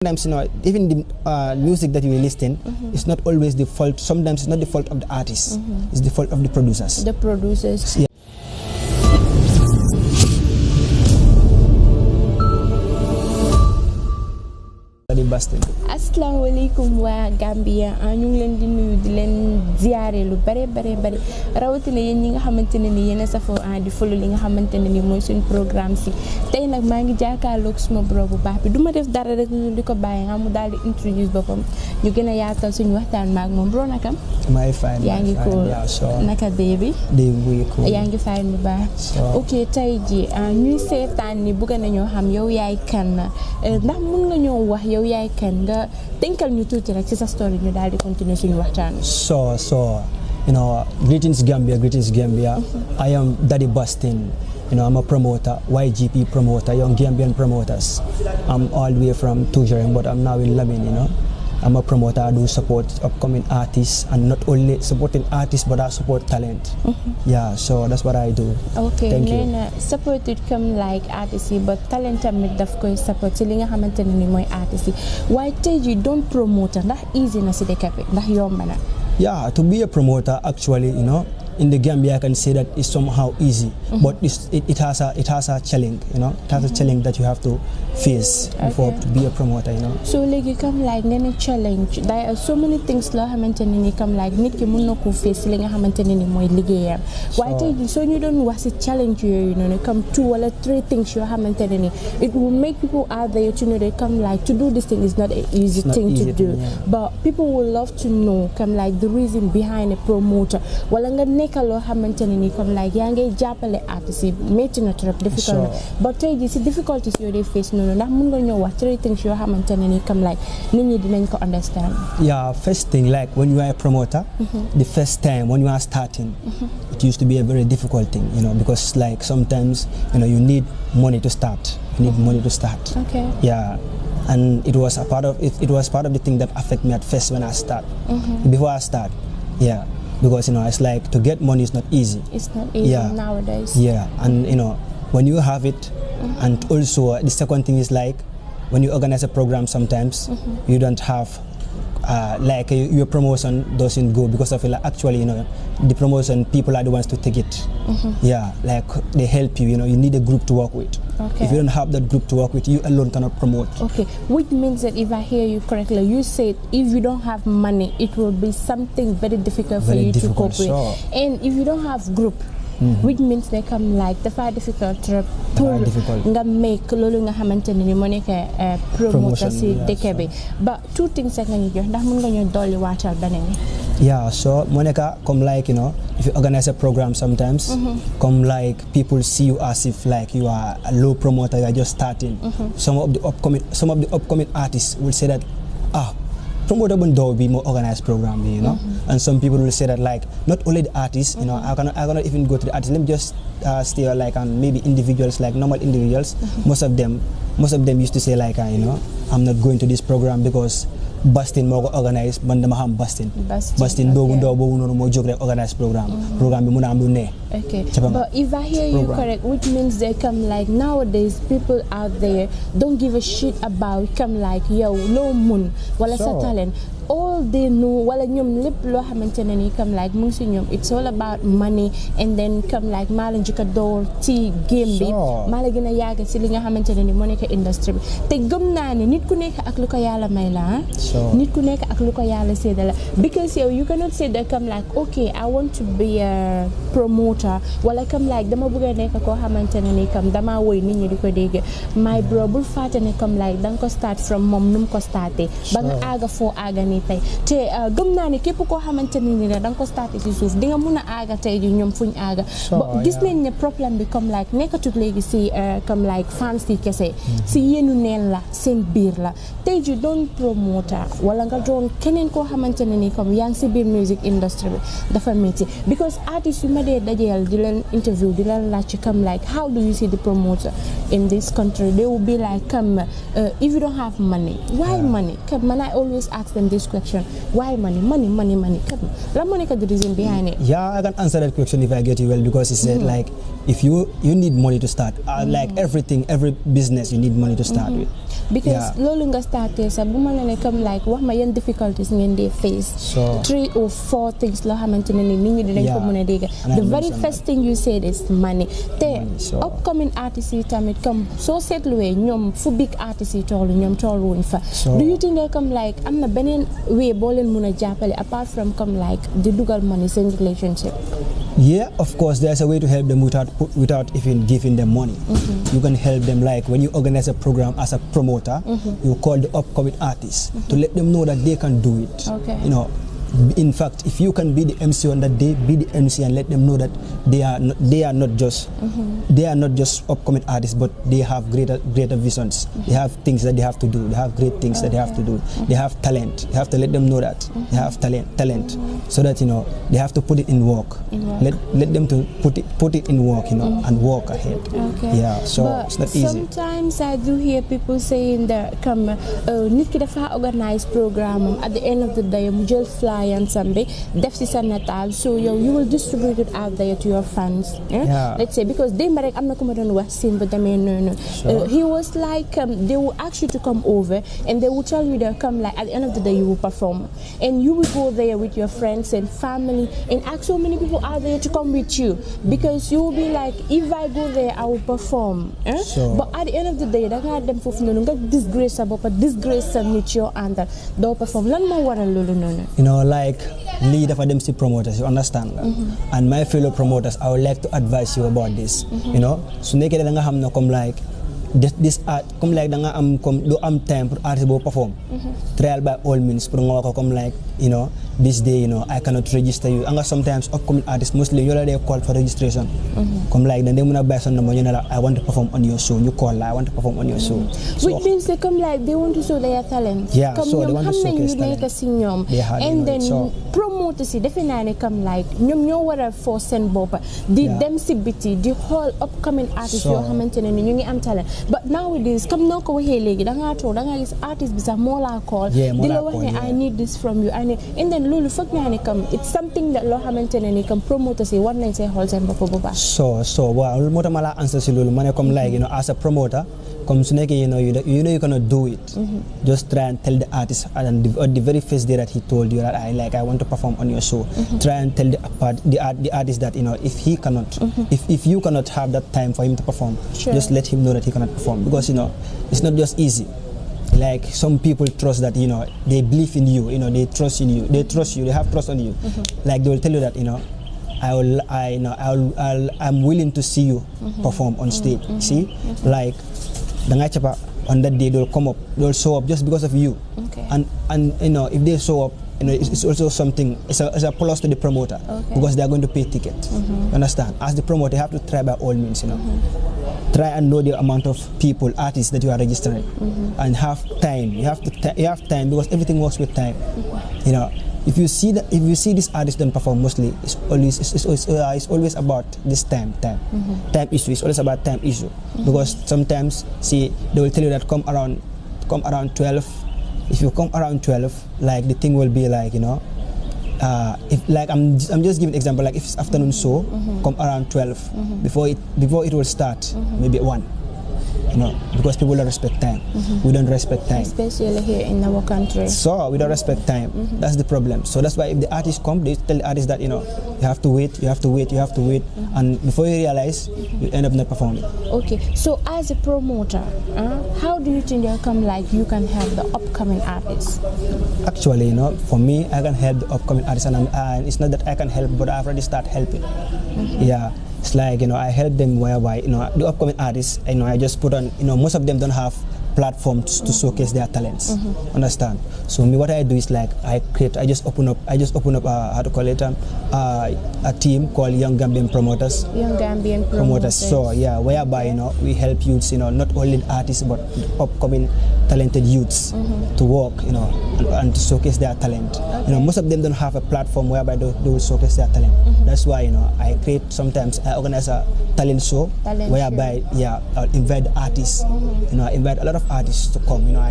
Sometimes, even the music that you listen, it's not always the fault. Sometimes it's not the fault of the artist. It's the fault of the producers. The producers. Yeah. Assalamualaikum wa Gambia ñu ngi leen di nuyu di leen ziaré lu bari rawatina yeen ñi nga xamantene ni yeen safo di follow li nga xamantene ni moy suñu programme ci tay nak ma ngi jaakarlok suma bro bu baax bi duma def dara rek ñu diko bayyi nga mu daldi introduce bopam ñu gëna yaatal suñu waxtaan maak mom bro nakam may fine yaangi ko naka baby de ko yaangi fine bu baax okay tay ji ñuy sétane ni bëgg nañu xam yow yaay kan ndax mën nga ñoo wax yow yaay kan nga tenkal ñu tuuti rek ci sa story ñu daldi continuer suñu waxtaan so greetings Gambia I am Daddy Bustin. I'm a promoter, YGP promoter, young Gambian promoters. I'm all the way from Tujaring, but I'm now in Lamin, I'm a promoter. I do support upcoming artists, and not only supporting artists, but I support talent. Yeah, so that's what I do. Okay, thank you. Support it come like artists, but talent amit daf koy support ci li nga xamanteni ni moy artists. Why tay you don't promote ndax easy na ci dekapé ndax yomb na. Yeah, to be a promoter actually, in the Gambia, I can say that it's somehow easy, but it has a challenge, it has a challenge that you have to face before to be a promoter, So like you come like any challenge. There are so many things la xamanteni ni come like nit ki mën na ko face li nga xamanteni ni moy liggéeyam. Why tay so you don't was a challenge you come 2 or 3 things you xamanteni ni it will make people out there to know they come like to do this thing is not an easy thing to do. Yeah. But people will love to know come like the reason behind a promoter. Wala nga loo xamanteni ni comme like yaa ngay jàppale artiste yi métti na trop difficult na but tey ji si difficulties yoo dee face noonu ndax mën nga ñëw wax 3 things yoo xamanteni ni comme like nit ñi dinañ ko understand. Yeah, first thing, like when you are a promoter, the first time when you are starting, it used to be a very difficult thing, because like sometimes you need money to start. Okay. Yeah, and it was a part of it. It was part of the thing that affected me at first when I start. Before I start, yeah. Because it's like to get money is not easy. It's not easy nowadays. Yeah, and when you have it, and also the second thing is like when you organize a program, sometimes you don't have like your promotion doesn't go because of actually the promotion people are the ones to take it. Yeah, like they help you. You need a group to work with. Okay. If you don't have that group to work with, you alone cannot promote. Okay, which means that if I hear you correctly, you said if you don't have money, it will be something very difficult for you to cope with. And if you don't have group, which means they come like dafa difficult pour nga make lolu nga xamanteni ni mo nek promoter ci dëkk bi but 2 things nga ñu jox ndax mën nga ñu dolli waatal benen. Yeah, so Monica, come like if you organize a program sometimes, come like people see you as if like you are a low promoter, you are just starting. Some of the upcoming artists will say that promoter will be more organized program, and some people will say that like not only the artists, I cannot even go to the artists. Let me just stay like on maybe individuals, like normal individuals. Most of them used to say like I'm not going to this program because Bustin moo ko organise man dama xam Bustin boobu noonu moo jóg rek organise programme bi mun a am lu ne. Okay, but if I hear you correct, which means they come like nowadays people out there don't give a shit about come like yow loo mun wala sa talent. All they know wala ñoom lépp loo xamantene ni come like mu ngi si ñoom it's all about money and then come like maa la njëkk a door ci game bi maa la gën a yàgg si li nga xamantene ni moo nekk industrie bi te gëm naa ne nit ku nekk ak lu ko yàlla may la nit ku nekk ak lu ko yàlla séddale because you cannot say that come like okay I want to be a promoter wala come like dama bëgg a nekk koo xamantene ni come dama woy nit ñi di ko dégg my bro bul fàtte ne come like danga ko start from moom nu mu ko starté ba nga aaga foo aaga ni tey te gëm naa ne képp koo xamante ni danga ko starté ci suuf di nga mun a aaga tey ji ñoom fuñ aaga gis nañ ne problème bi comme like nekkatut léegi si comme like fans yi kese si yéenu neen la seen biir la tey ji doon promoter wala nga doon keneen koo xamante ne ni comme yaa ngi si biir music industry bi dafa métti because artistes yu ma dee dajeel di leen interview di leen laaj ci comme like how do you see the promoter in this country they will be like come if you don't have money why money come man I always ask them this question why money come la money the reason behind it. Yeah, I can answer that question if I get you well because he said like if you need money to start, like everything, every business, you need money to start with. Because lolu nga starté sa bu ma la ne comme like wax ma yan difficulties ngeen dey face. So 3 or 4 things lo xamantene ni nit ñi dinañ ko mëna dégg. The very first thing you said is money. Te upcoming artists yi tamit comme so setluwé ñom fu big artists yi tollu ñom tollu wuñ fa. Do you think that come like am na benen way bo leen mëna jappalé apart from come like the dugal money in relationship? Yeah, of course, there's a way to help them without even giving them money. You can help them like when you organize a program as a promoter, you call the upcoming artists to let them know that they can do it. Okay. You know, in fact, if you can be the MC on that day, be the MC and let them know that they are not just upcoming artists, but they have greater visions. They have things that they have to do. They have great things that they have to do. They have talent. You have to let them know that they have talent, so that they have to put it in work. Let them to put it in work, and walk ahead. Okay. Yeah, so but it's not easy. Sometimes I do hear people saying that come nit ki dafa organize program at the end of the day mu jël fly and Sunday, def ci sa natal, so you will distribute it out there to your fans. Let's say because they marek amna ko ma don wax sin but no. He was like they will ask you to come over and they will tell you they'll come like at the end of the day you will perform and you will go there with your friends and family and ask so many people out there to come with you because you will be like if I go there I will perform. But at the end of the day da nga dem fofu nonu nga disgrace sa bop disgrace sa nit yo andal do perform lan mo waral lolu nonu. Like lead of them promoters, you understand? And my fellow promoters, I would like to advise you about this. So make it come like this art, come like do time for artist to perform. Trial by all means, come like this day, I cannot register you. And sometimes upcoming artists, mostly you already call for registration. Come like then they wanna buy some number, I want to perform on your show. You call, I want to perform on your show. So, which means they come like they want to show their talent. Yeah, come so they want to showcase talent. And then promoters definitely come like ñoo wara for send boppa di dem ci biti di whole upcoming artists yo xamantene ñu ngi am talent. But nowadays comme noko waxé légui da nga gis artist bi sax mo la call di la wax ne I need this from you and then lolu fak na ne come it's something that lo xamantene ni comme promoters yi war nañ say xool seen boppa bu baax. So waaw mo tax ma la answer ci lolu mané comme like as a promoter comme su nekkee you cannot do it. Just try and tell the artist and the very first day that he told you that I want to perform on your show. Try and tell the artist that if he cannot, if you cannot have that time for him to perform, just let him know that he cannot perform because it's not just easy. Like some people trust that they believe in you, they trust in you, they have trust on you. Like they will tell you that I'm willing to see you perform on stage. See, like on that day they'll come up, they'll show up just because of you. And if they show up, it's also something. It's a plus to the promoter because they are going to pay ticket. Understand? As the promoter, you have to try by all means. Try and know the amount of people, artists that you are registering, and have time. You have time because everything works with time. If you see this artist don't perform, mostly it's always about this time issue. It's always about time issue because sometimes they will tell you that come around 12. If you come around 12, like the thing will be like if like I'm just giving an example, like if it's afternoon show, come around 12 before it will start, maybe at 1. Because people don't respect time. We don't respect time. Especially here in our country. So we don't respect time. That's the problem. So that's why if the artists come, they tell the artists that you have to wait, and before you realize, you end up not performing. Okay. So as a promoter, how do you think you can help the upcoming artists? Actually, for me, I can help the upcoming artists, and it's not that I can help, but I've already started helping. Yeah. It's like I help them whereby the upcoming artists I just put on most of them don't have platforms to showcase their talents. Understand? So me what I do is like I just open up how to call it a team called Young Gambian Promoters. Young Gambian Promoters. So yeah, whereby we help youths not only artists but upcoming talented youths to work and to showcase their talent. Most of them don't have a platform whereby they will showcase their talent. That's why I organize a talent show whereby I'll invite artists. I invite a lot of artists to come. You know,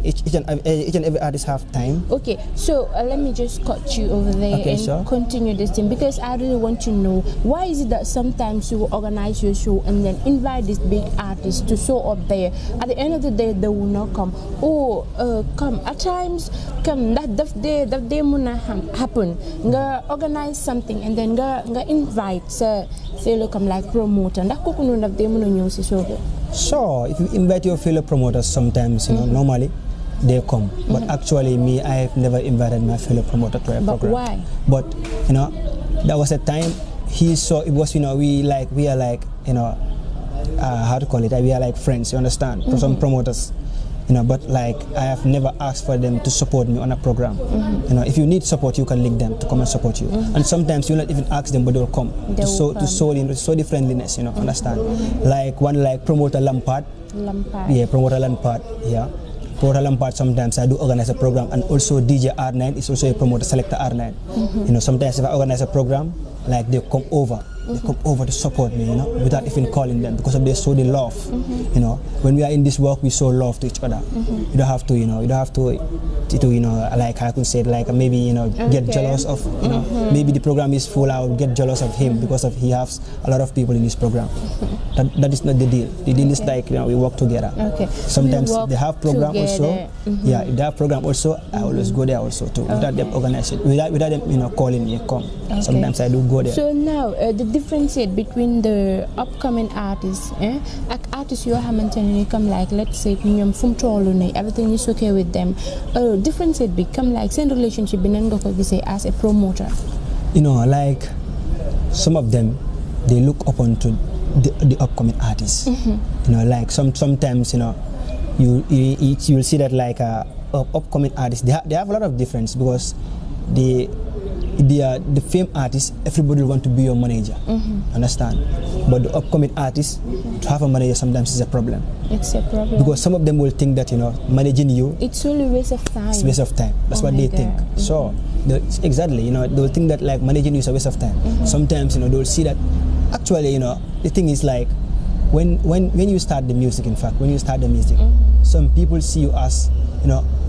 each and every artist have time. Okay, so let me just cut you over there and continue this thing, because I really want to know, why is it that sometimes you organize your show and then invite these big artists to show up there? At the end of the day, they will not come. Or come at times, come that day muna happen. Nga organize something and then nga invite say look like promoter. That kukuno that day muna news is over. Sure, if you invite your fellow promoters, sometimes normally they come. But actually, me, I have never invited my fellow promoter to a program. But why? But there was a time he saw it was we are like how to call it? We are like friends. You understand? For some promoters. But like I have never asked for them to support me on a program. If you need support, you can link them to come and support you. And sometimes you not even ask them, but they'll come to show the friendliness. Understand? Like promoter Lampard. Yeah, promoter Lampard. Yeah, promoter Lampard. Sometimes I do organize a program, and also DJ R9 is also a promoter selector R9. Sometimes if I organize a program, like they come over. They come over to support me, without even calling them, because they show the love. When we are in this work, we show love to each other. You don't have to, like I could say, like maybe, get jealous of, maybe the program is full, I would get jealous of him because he has a lot of people in this program. That is not the deal. The deal is like, we work together. Sometimes they have program also. Yeah, if they have program also, I always go there also too, without them organizing, without them, calling me, come. Sometimes I do go there. So now, differentiate between the upcoming artists artists yoo xamante ne comme like let's say ñoom fu mu tollu ne everything is okay with them, differentiate bi comme like seen relationship bi nan nga ko gisee as a promoter? Like some of them, they look upon to the upcoming artists. Like sometimes you will see that like upcoming artists, they have a lot of difference, because the fame artists, everybody want to be your manager. Understand? But the upcoming artists, to have a manager sometimes is a problem. It's a problem. Because some of them will think that, managing you, it's only a waste of time. It's a waste of time. That's what they think. So, exactly, they'll think that like managing you is a waste of time. Sometimes, they'll see that, actually, the thing is like, when you start the music, in fact, some people see you as,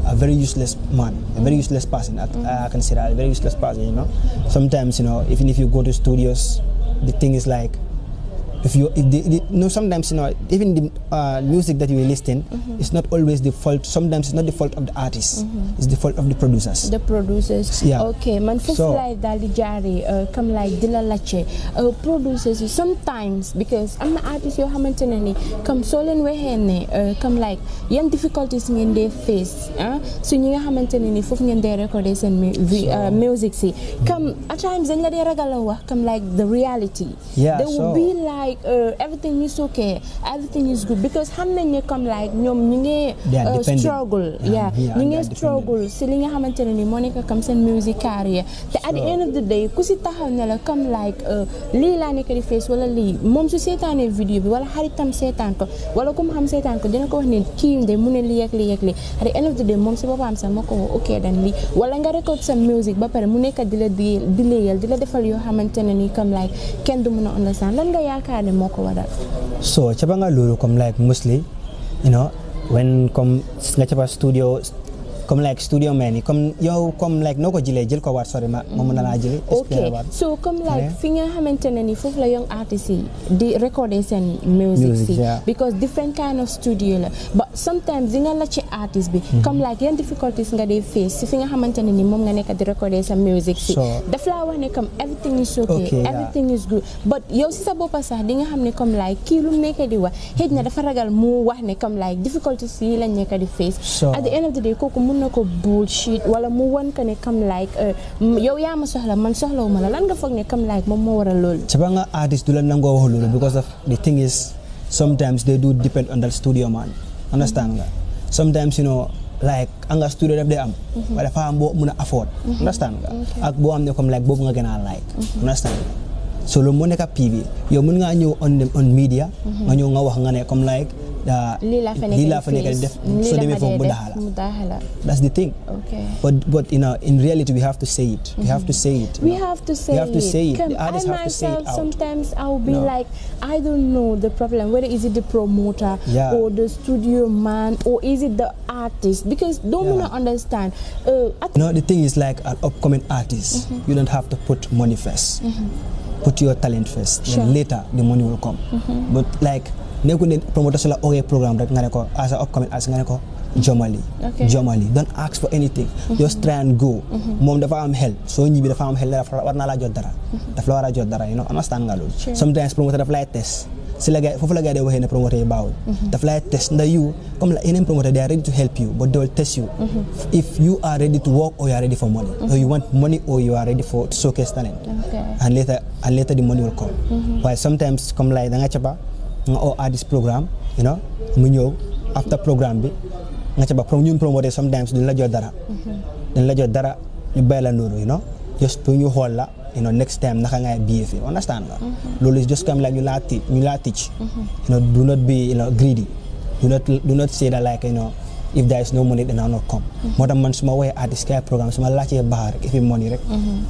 a very useless man, a very useless person. I can say that, a very useless person. Sometimes, even if you go to studios, the thing is like, sometimes even the music that you listen, it's not always the fault. Sometimes it's not the fault of the artist. It's the fault of the producers. The producers. Yeah. Okay, man. So, like dali jari, come like dila lache. Producers sometimes, because I'm an artist, you haven't any come solen wehene. Come like young difficulties in their face. So you haven't any fufing in their recordings and music. See, come at times in the regalawa. Come like the reality. Yeah. They will be like. Everything is okay, everything is good, because how many come like struggle, struggle. Selling a hamantene Monica comes in music career. At the end of the day, kusita hanela come like Lila Nika face wala li mom su setan video bi wala haritam setan ko wala kum ham setan ko dina ko wax ne ki de mune li ak at the end of the day mom si bopam sa mako okay dan li wala nga record some music ba pare mu nek dila defal yo hamantene ni come like ken du mëna understand lan nga yaakaar ne moko wada. So chabanga lulu come like mostly when come nga chaba studio comme like studio man comme yow comme like noko jile jël ko war sorry ma mo na la jël. Okay, so comme like fi nga xamantene ni fofu la young artists yi di recorder sen music because different kind of studio la, but sometimes nga la ci artist bi comme like yan difficulties nga dey face fi nga xamantene ni mom nga nek di recorder sen music si daf la wax ne comme everything is okay, everything is good, but yow si sa bopa sax di nga xamne comme like ki lu nek di wax xej na dafa ragal mu wax ne comme like difficulties yi lañ nek di face. At the end of the day koku nako bullshit wala mu won ka ne come like yow yaa ma soxla man soxlawu ma la lan nga foog ne come like moom moo waral loolu. ci ba nga artist du la nangoo wax loolu because of the thing is sometimes they do depend on the studio man, understand nga sometimes like anga studio daf day am wala dafa am boo mën a afford, understand nga ak boo am ne comme like boobu nga gën a like, understand so loolu moo nekk PV yow mën ngaa ñëw on media nga ñëw nga wax nga ne comme like lila feneka def so demé fofu mu dahala. That's the thing. Okay. But you know, in reality we have to say it. We have to say it. We have to say it. The artists have to say it out. Sometimes I'll be like, I don't know the problem. Whether is it the promoter or the studio man or is it the artist? Because don't understand. No, the thing is like an upcoming artist, you don't have to put money first. Put your talent first. Then later the money will come. But like promoter sala program rek nga ko as an upcoming artist nga ko jomali. Don't ask for anything. Just try and go. Mom dafa am help. So ñibi dafa am help war na la jot dara. Dafa la wara jot dara, you know, understand nga lol. Sometimes promoter dafa lay test. Si la gay fofu la gay de waxe ne promoter yi baawul. Dafa lay test nda you comme la yeneen promoter they are ready to help you but they will test you. If you are ready to work or you are ready for money. Or you want money or you are ready for to showcase talent. And later the money will come. While sometimes comme like da nga chaba nga this program, you know, mu ñew after program bi nga chaba ñun promoter sometimes duñ la jot dara. Dañ la jot dara ñu bay la nonu, you know, just pour ñu xol la, you know, next time naka ngay BF, understand nga. Lolu is just come like you la teach. You know, do not be, you know, greedy. Do not say that like, you know, if there is no money then I'll not come. More than man suma way artist care program suma la ci bahar if you money rek,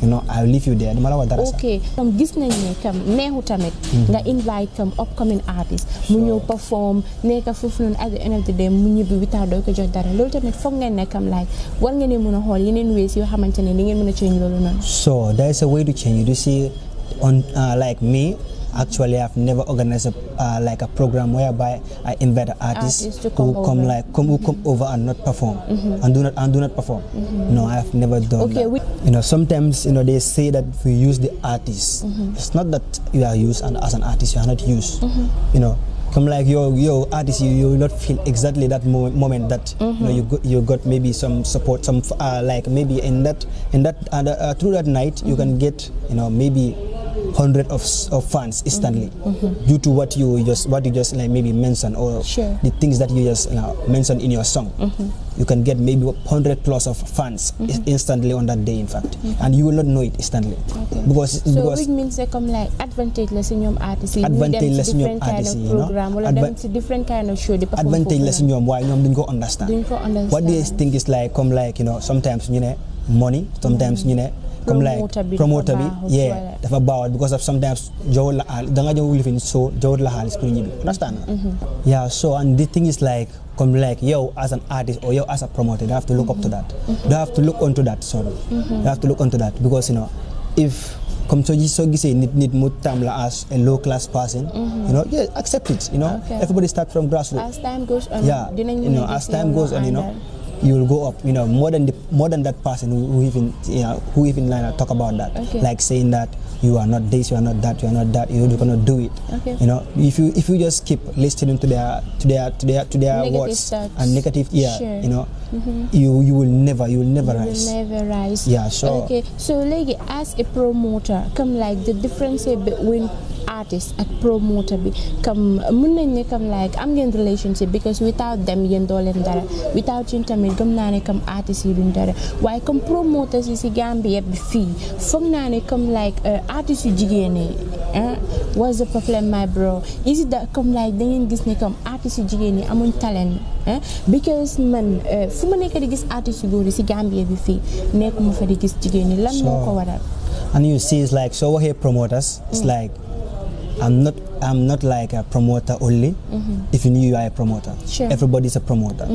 you know, I'll leave you there. Dama la wax dara. Okay, comme gis nañ ne comme neexu tamit nga invite comme upcoming artist mu ñëw perform nekk foofu noonu at the end of the day mu ñibbi without doo ko jox dara loolu tamit foog ngeen ne comme like war ngeen ne mën a xool yeneen ways yoo xamante ne di ngeen mën a change loolu noonu. So there is a way to change. You see on like me. Actually, I've never organized like a program whereby I invite artists who come over and not perform and do not perform. No, I have never done that. You know, sometimes you know they say that we use the artists. It's not that you are used, and as an artist you are not used. You know. Come like your artist, you will not feel exactly that moment that you know you got maybe some support, some like maybe in that through that night you can get, you know, maybe hundreds of fans instantly due to what you just like maybe mention or the things that you just, you know, mention in your song. You can get maybe 100 plus of fans instantly on that day, in fact, and you will not know it instantly because which means they come like advantage less in your artist, advantage in your artist, you know, different kind of show. Advantage less in your why you don't understand. What they think is like come like, you know, sometimes you know money, sometimes you know. Come like promoter bi dafa bawal because of sometimes jow la da nga jow living so jow la halis pour ñibi, understand? So and the thing is like come like yo as an artist or yo as a promoter you have to look up to that. You have to look onto that, you have to look onto that because you know if come so gisee nit mu tam la as a low class person, you know, accept it, you know. Everybody start from grassroots. As time goes on, you know, as time goes on, you know, you will go up, you know, more than that person who even like talk about that, like saying that you are not this, you are not that, you are not that, you cannot do it. You know, if you just keep listening to their negative words and negative, you know, you will never rise. You will never rise. Okay, so like as a promoter, come like the difference between artist and promoter bi come mun nañ ne comme like am ngeen relationship because without them yéen doo leen dara, without you tamit gëm naa ne comme artist yi duñ dara waaye comme promoters yi si Gambia bi fii foog naa ne comme like artist yu jigéen yi what's the problem my bro, is it that comme like da ngeen gis ne comme artist yu jigéen yi amuñ talent because man fu ma nekk di gis artist yu góor yi si Gambia bi fii nekkuma fa di gis jigéen yi lan moo ko waral. And you see it's like so here promoters it's like I'm not like a promoter only. If you knew you are a promoter, everybody's a promoter.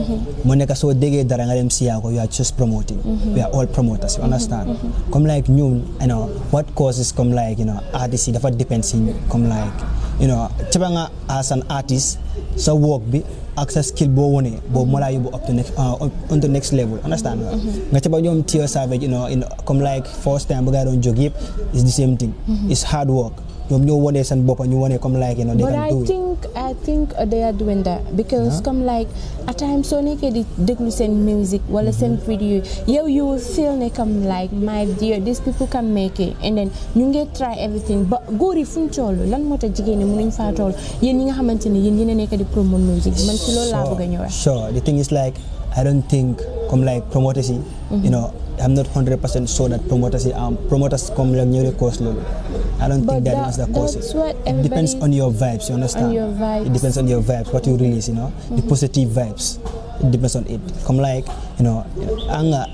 Moneka so dege dara nga dem siya you are just promoting. We are all promoters. You understand? Come like you know what causes come like, you know, artists dafa depends in come like, you know, chabanga as an artist so work bi access skill bo wone bo mola yubo up to next on the next level, understand nga chaba ñom Tio Savage, you know, in come like first time ba don jog yep is the same thing. It's hard work. You want to send Bob and you want to come like, you know, they can do it. But I think they are doing that because come like at times so they send music while send video you will feel they come like my dear these people can make it and then you get try everything but go refund cholo lan mota jigéen mënuñ fa tol yeen ñi nga xamanteni yeen ñi nekk di promote music man ci loolu la bëgg ñu wax. Sure, the thing is like I don't think come like promoters you know I'm not 100% sure that promoters come like near the course level. I don't think that is the cause. It depends on your vibes, you understand? It depends on your vibes, what you release, you know, the positive vibes. It depends on it. Come like, you know, anga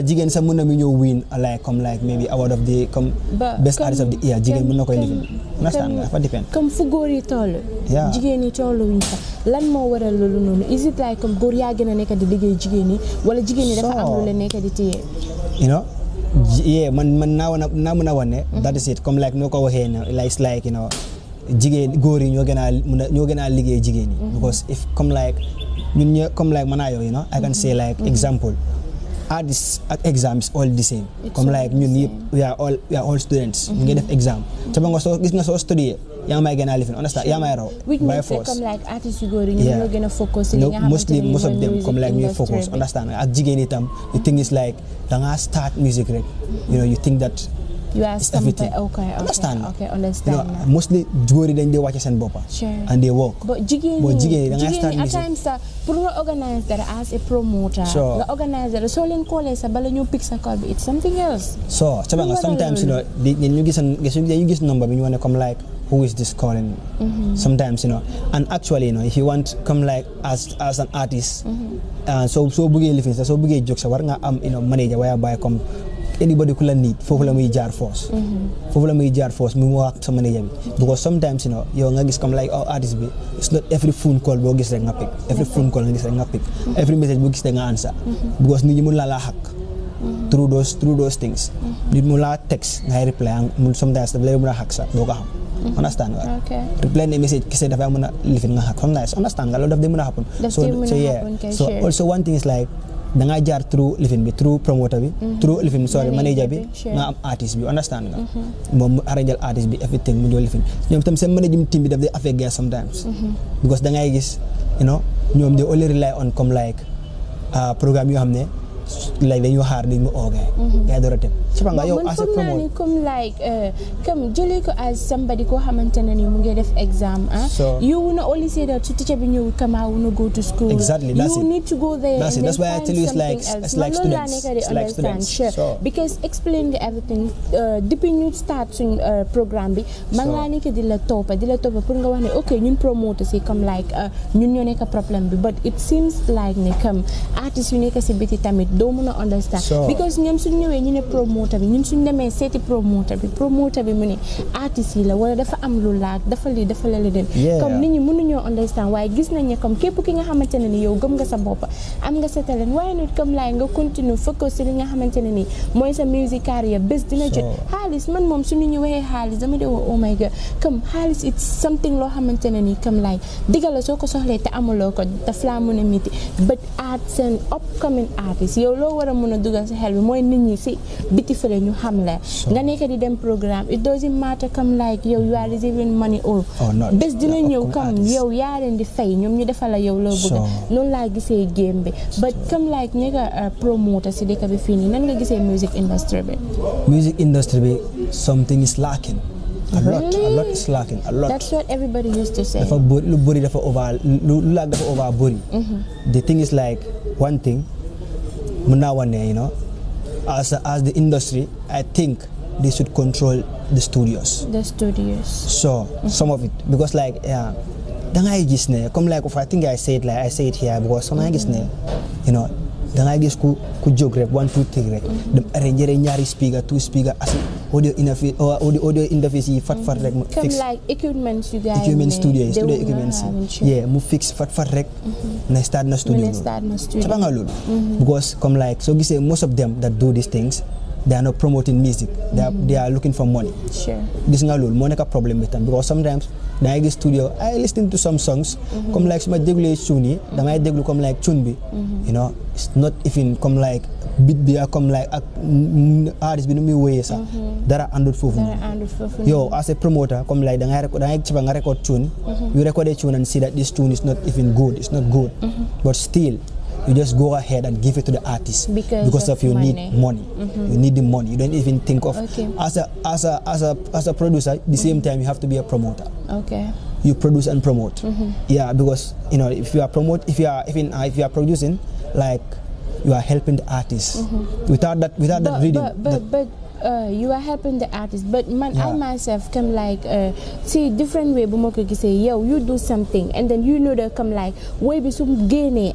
jigen sa muna minyo win like come like maybe award of the best artist of the year. Jigen muna ko living. Understand? It depends. Come fu góor yi toll. Jigen yi tollu wuñ fa. Lan mo waral lolu nonu? Is it like comme góor yaa gëna nekk di liggéey jigen yi wala jigen yi dafa am lu leen nekk di téye? You know? Yeah, man now that is it. Come like no ko waxe like like, you know, jigen góor yi ñoo gëna liggéey jigen yi because if come like come like manayo, you know, I can say like example, artists at exams all the same. Come like we are all students. We get exam. Tabang so gis nga so study yang may gëna living. Understand? Yang may raw by force. Come like artists you go ñu gëna focus ci nga mostly most of them come like ñu focus. Understand? Ak jigéen itam the thing is like da nga start music rek. You know, you think that you are everything. Okay, understand? Okay, understand. You know, mostly góor yi dañ dee wàcce seen boppa. Sure. And they work. But jigéen yi da nga start at music. times pour nga organize that as a promoter. Sure. Nga organize that so leen callee sa bala ñu pick sa call bi it's something else. So sometimes you know ñu gis number bi ñu wane comme like who is this calling? Sometimes, you know, and actually, you know, if you want come like as an artist, so buggee living, so buggee jokes, war nga am, you know, manager whereby come anybody could need for la muy jaar force. For la muy jaar force mu wax sa manager bi because sometimes, you know, yow nga gis come like artist bi it's not every phone call boo gis rek nga pick, every phone call nga gis rek nga pick, every message boo gis rek nga answer because nit ñi mun la hack through those things. Nit mu la text ngay reply sometimes daf lay mën a hack sa doo ko xam. Understand nga? Okay. Reply the message kese dafa mën a lifin nga hack. Sometimes understand nga loolu daf day mën a happen. So also one thing is like da nga jaar through lifin bi through promoter bi through lifin manager bi nga am artist bi understand nga moom mu arrangeal artist bi everything mu ñoo lifin ñoom tam seen management team bi daf day affect gars sometimes because da ngay gis you know ñoom they only rely on comme like programme yoo xam ne like dañu xaar nit mu oogee yaa door a dem nga yow as a promoter comme like comme jëlee ko as somebody koo xamante ne ni mu ngi def exam you wanna only say that su teacher bi ñëw come I wanna go to school exactly that's you it. need to go there that's and that's why I tell you it's like students sure because explain nga everything depuis ñu start suñ programme bi man laa nekk di la toppa pour nga wax ne ok ñun promoters yi comme like ñun ñoo nekk problème bi but it seems like ne comme artistes yu nekk si biti tamit doo mën a understand because ñoom suñ ñëwee ñu ne promoter bi ñun suñ demee seeti promoter bi mu ne artiste yi la wala dafa am lu laag dafa lii dafa la leen comme nit ñi mënuñoo understand waaye gis nañ ne comme képp ki nga xamante ne ni yow gëm nga sa bopp am nga sa talent waaye nit comme laay nga continue focus si li nga xamante ne ni mooy sa music career bés dina jot xaalis man moom suñu ñu waxee xaalis dama dee oh my god comme xaalis it's something loo xamante ne ni comme laay digal la soo ko soxlee te amuloo ko daf laa mën a miti but arts and upcoming artists yow loo war a mën a dugal sa xel bi mooy nit ñi si biti fële ñu xam la nga nekk di dem programme it doesn't matter comme like yow you are receiving money or bés dina ñëw comme yow yaa leen di fay ñoom ñu defal la yow loo bëgg noonu laa gisee game bi but comme like nekk promoter si dëkk bi fii nii nan nga gisee music industry bi something is lacking a lot is lacking a lot. That's what everybody used to say. Dafa bëri lu bëri dafa over lu laag dafa over bëri. The thing is like one thing mën naa wane you know as the industry I think they should control the studios. So some of it because like da ngay gis ne comme like I think I say it here because some ngay gis ne you know da ngay gis ku jóg rek 1 2 3 rek dem arranger ñaari speaker 2 speaker as audio interface yi fat rek mu fix like equipment studio equipment mu fix fat rek na start na studio ca nga loolu because comme like so gisee most of them that do these things they are not promoting music they are looking for money gis nga loolu moo nekk problème bi tam because sometimes da ngay gis studio I listen to some songs comme like su ma dégluwee tune yi damay déglu comme like tune bi you know it's not even comme like beat bi comme like ak artist bi nu muy wéyee sax dara àndut foofu yow as a promoter comme like da ngay ci ba nga record tune you record a tune and see that this tune is not even good it's not good but still you just go ahead and give it to the artist because of you need money. You need the money. You don't even think of as a producer. At the same time, you have to be a promoter. You produce and promote. Yeah, because you know if you are producing, like you are helping the artist. Without that rhythm. But you are helping the artist, but man, I myself come like see different way. Bu moko gisee yow you do something and then you know that come like way bi sum génnee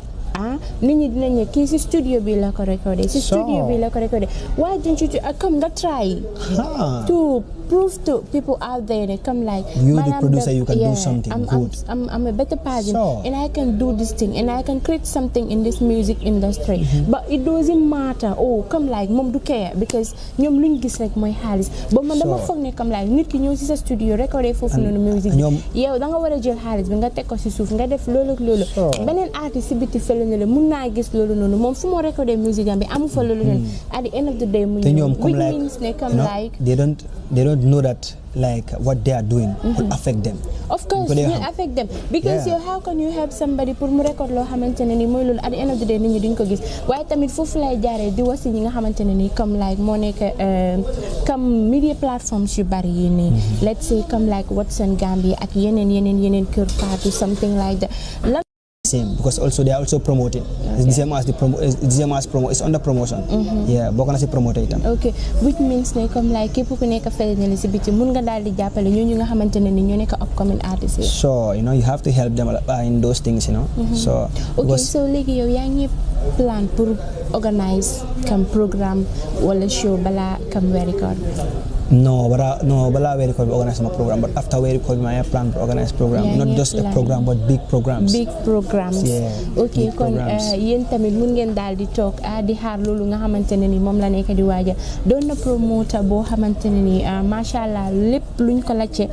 nit ñi dinañ ne kii si studio bi la ko recordé si studio bi la ko recordé. Why don't you come nga try to prove to people out there that come like you the producer, you can do something good. I'm a better person and I can do this thing and I can create something in this music industry. But it doesn't matter come like mom du care because ñoom luñ gis rek mooy xaalis. Ba man dama foog ne comme like nit ki ñëw si sa studio recordé foofu noonu music yow da nga war a jël xaalis bi nga teg ko si suuf nga def loolu ak loolu. Beneen artiste si biti fële ne la mun naa gis loolu noonu moom fu moo recordé music am bi amu fa loolu noonu. At the end of the day mu ñëw which means ne comme like they don't know that like what they are doing will affect them. Of course, it will affect them because how can you help somebody pour mu record loo xamante ne ni mooy loolu at the end of the day nit ñi duñ ko gis waaye tamit foofu lay jaaree di wasi ñi nga xamante ne ni comme like moo nekk comme media platforms yu bari yi nii let's say comme like Watson Gambia ak yeneen Kër Fatou something like that. Same because also they are also promoting. It's the same as it's under promotion. Bokk na si promoter itam. Okay, which means ne comme like képp ku nekk fële ne si biti mun nga daal di jàppale ñooñu nga xamante ne ni ñoo nekk upcoming artists. So you have to help them in those things, So okay, so léegi yow yaa ngi plan pour organize comme programme wala show bala comme weeri koor. No, bala we record organize my program, but after we record my plan to organize program, not just a program but big programs. Big programs. Yeah. Okay, kon yéen tamit mun ngeen daal di toog di xaar loolu nga xamante ne ni moom la nekk di waaja doon na promoter boo xamante ne ni macha allah lépp luñ ko lacce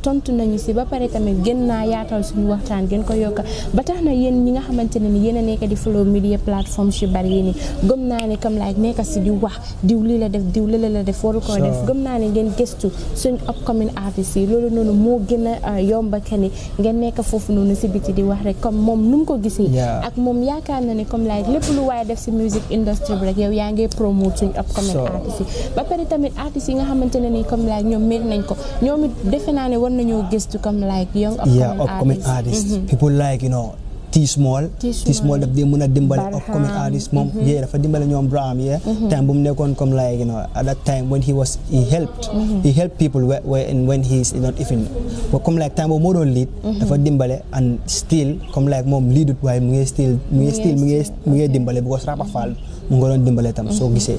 tontu nañu si ba pare tamit gën naa yaatal suñu waxtaan gën ko yokka ba tax na yéen ñi nga xamante ne ni yéen a nekk di follow media platforms yu bari yi ni gëm naa ne comme like nekk si di wax diw li la def diw li la def waru ko def gëm naa ne ngeen gëstu suñ upcoming artistes yi loolu noonu moo gën a yomba kani ngeen nekk foofu noonu si biti di wax rek comme moom nu mu ko gisee ak moom yaakaar na ne comme like lépp lu waaye def si music industry bi rek yow yaa ngi promote suñ upcoming artistes yi ba pare tamit artistes yi nga xamante ne ni comme like ñoom mérite nañ ko ñoom it defe naa ne war nañoo gëstu comme like young upcoming artists people like T small daf dee mën a dimbale upcoming artist moom dafa dimbale ñoom Braham time bu mu nekkoon comme like at that time when he helped people when he's not even comme like time boobu moo doon lead dafa dimbale and still comme like moom leadut waaye mu ngi dimbale because Rapa Fall mu ngi doon dimbale tam soo gisee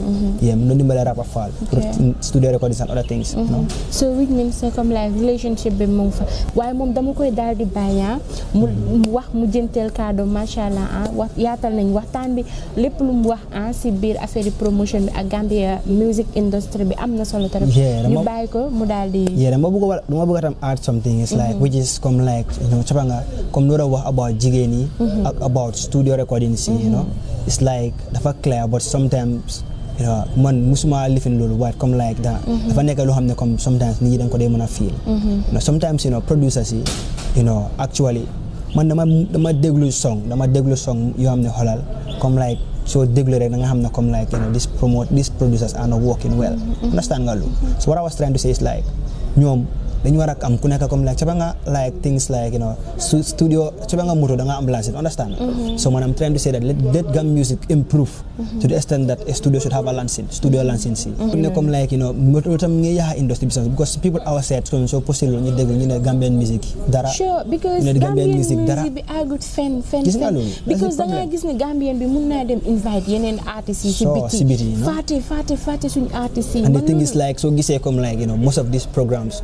mu doon dimbale Rapa Fall pour studio recordings and other things so which means comme like relationship bi mu ngi fa waaye moom dama koy daal di bàyyi mu wax mu jënteel kaddu macha allah wax yaatal nañ waxtaan bi lépp lu mu wax si biir affaire promotion bi ak Gambia music industry bi am na solo trop ñu bàyyi ko mu daal di dama bëgg tam add something is like which is comme like caba nga comme lu wax about jigéen yi ak about studio recordings it's like dafa clear but sometimes man musuma lifin loolu waaye comme like that dafa nekk loo xam ne comme sometimes nit ñi dañ ko dee mën a feel sometimes producers yi actually man dama déglu song yoo xam ne xoolal comme like soo déglu rek da nga xam ne comme like these producers are not working well understand nga lu so what I was trying to say is like ñoom dañu war a am ku nekk comme like caba nga like things like studio caba nga moto da nga am license understand so man I'm trying to say that let Gam music improve to the extent that a studio should have a studio license comme like moto tam ngi yaa industry business because people outside so possible ñu dégg ñu ne Gambian music dara sure because Gambian music bi agut fen because da nga gis ne Gambian bi mun naa dem invite yeneen artistes yi si biti faate suñu artistes yi and the thing is like so gisee comme like most of these programs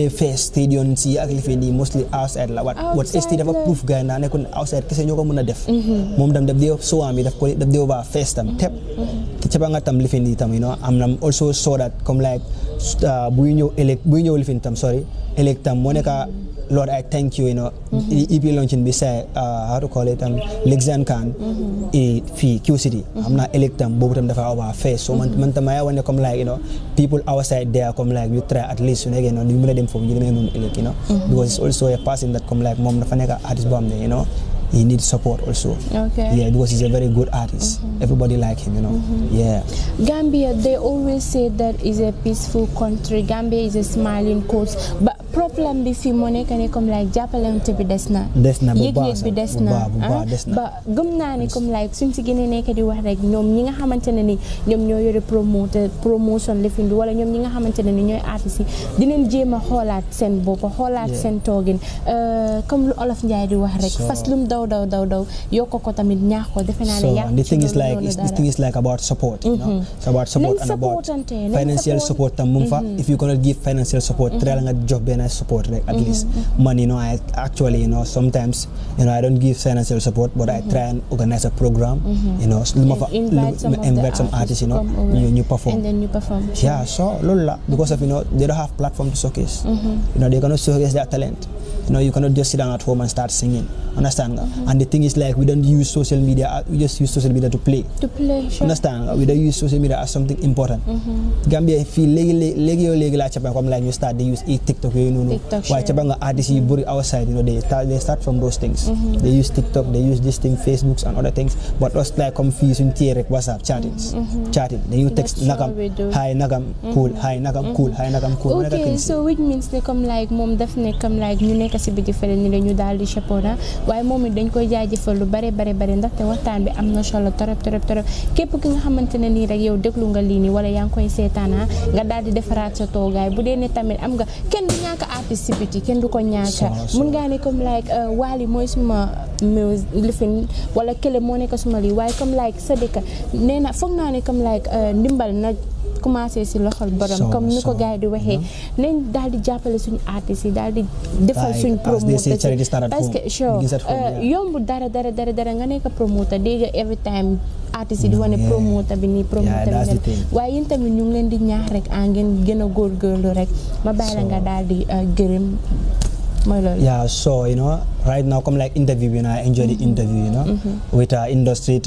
face stadium si ak li fi nii mostly outside la what ST dafa proof gars yi naa nekkoon outside kese ñoo ko mën a def moom tam daf dee sowaam bi daf dee over face tam tep te caba nga tam li fi nii tam am na also so that comme like buy ñëw li fi tam elect tam moo nekka Lord, I thank you, EP launching beside, how to call it, Lexan Khan, Q City. I'm not elected, both of them are our face. So, when they come like, people outside there come like, you try at least, you made them for you, because it's also a person that come like, Mom, the Fanega artist bomb there, he needs support also. Okay. Yeah, because he's a very good artist. Everybody like him, Yeah. Gambia, they always say that is a peaceful country. Gambia is a smiling coast. But problème bi fii moo nekk ne comme like jàppalante bi des na bu yëg-yëg bi des na ba gëm naa ni comme like suñ si gënee nekk di wax rek ñoom ñi nga xamante ne ni ñoom ñoo yore promotion lifin bi wala ñoom ñi nga xamante ne ni ñooy artistes yi dinañ jéem a xoolaat seen bopp xoolaat seen toogin comme lu Olof Njaay di wax rek fas lum daw yokko ko tamit ñaax ko defe naa ne the thing is like about support you know it's about support and about financial support tam mum fa if you cannot give financial support try nga jox benn support rek at least money you know I actually you know sometimes you know I don't give financial support but I try and organize a program you know invite some artists you know you perform and then you perform yeah so lola because of you know they don't have platform to showcase you know they cannot showcase their talent you know you cannot just sit down at home and start singing understand and the thing is like we don't use social media we just use social media to play sure. Understand we don't use social media as something important Gambia feel legi la chapa comme like you start they use TikTok you know why chapa nga artists you buri outside you know they start from those things they use TikTok they use this thing Facebooks and other things but us like confusing like WhatsApp chatting then you text nakam hi nakam cool hi nakam cool hi nakam cool okay so which means they come like mom definitely come like ñu nekk ci biti fele ni ñu dal di chapona waaye moom it dañ koy jaajëfal lu bare ndaxte waxtaan bi am na solo torop képp ki nga xamante ne nii rek yow déglu nga lii nii wala yaa ngi koy seetaana nga daal di defaraat sa toogaay bu dee ne tamit am nga kenn du ñàkk artiste bi kenn du ko ñàkk mun ngaa ne comme like Wally mooy suma lifin wala kële moo nekk suma lii waaye comme like Sadika nee na foog naa ne comme like ndimbal na commencé si loxol borom comme ni ko gars yi di waxee nañ daal di jàppale suñu artistes yi daal di defal suñu promoteur parce que yomb dara nga nekk promoteur dégg every time artistes yi di wane promoteur bi nii waaye yéen tamit ñu ngi leen di ñaax rek ngeen gën a góorgóorlu rek ma bàyyi la nga daal di gërëm mooy loolu yeah so you know right now come like interview you know I enjoy the interview you know with Industry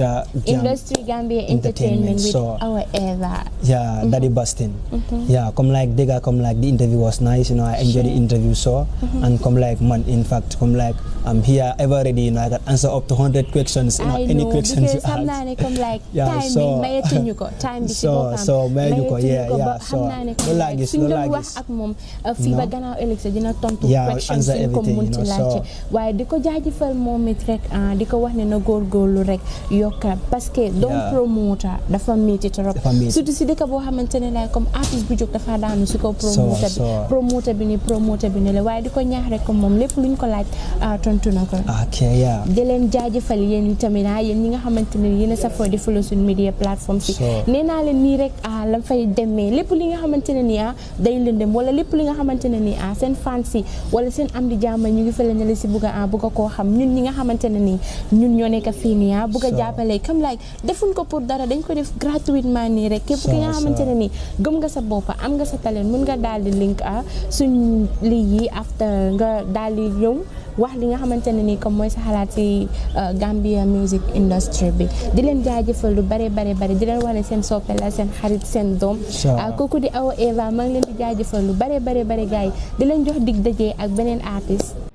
Gambia Entertainment with our Eva Daddy Bustin yeah come like the interview was nice you know I enjoy the interview so and come like man in fact come like I'm here ever ready you know I can answer up to 100 questions you know any questions you ask come like time bi mayetuñu ko time bi ci boppam so mayetuñu ko yeah so loolu laa gis wax ak moom fii ba gannaaw ëllëg sa dina tontu questions yi ko munti laajte waaye di ko jaajëfal moom it rek di ko wax ne na góorgóorlu rek yokka parce que doon promoter dafa métti trop surtout si dëkk boo xamante ne lay comme artiste bu jóg dafa daanu si ko promoter bi ni la waaye di ko ñaax rek comme moom lépp luñ ko laaj tontu na ko di leen jaajëfal yéen tamit yéen ñi nga xamante ne yéen a safoo di follow suñu media plateforme si nee naa leen nii rek la fay demee lépp li nga xamante ne nii day lëndëm wala lépp li nga xamante ne nii seen fans yi wala seen am di jàmm ñu ngi fële ne la si bugg koo xam ñun ñi nga xamante ne nii ñun ñoo nekk fii nii bugg a jàppale comme like defuñ ko pour dara dañ ko def gratuitement nii rek képp ki nga xamante ne nii gëm nga sa bopp am nga sa talent mun nga daal di link suñ lii yi after nga daal di ñëw wax li nga xamante ne nii comme mooy sa xalaat ci Gambia music industry bi di leen jaajëfal lu bare di leen wax ne seen soppe la seen xarit seen doom kooku di Awa Eva maa ngi leen di jaajëfal lu bare gars yi di leen jox dig dajee ak beneen artiste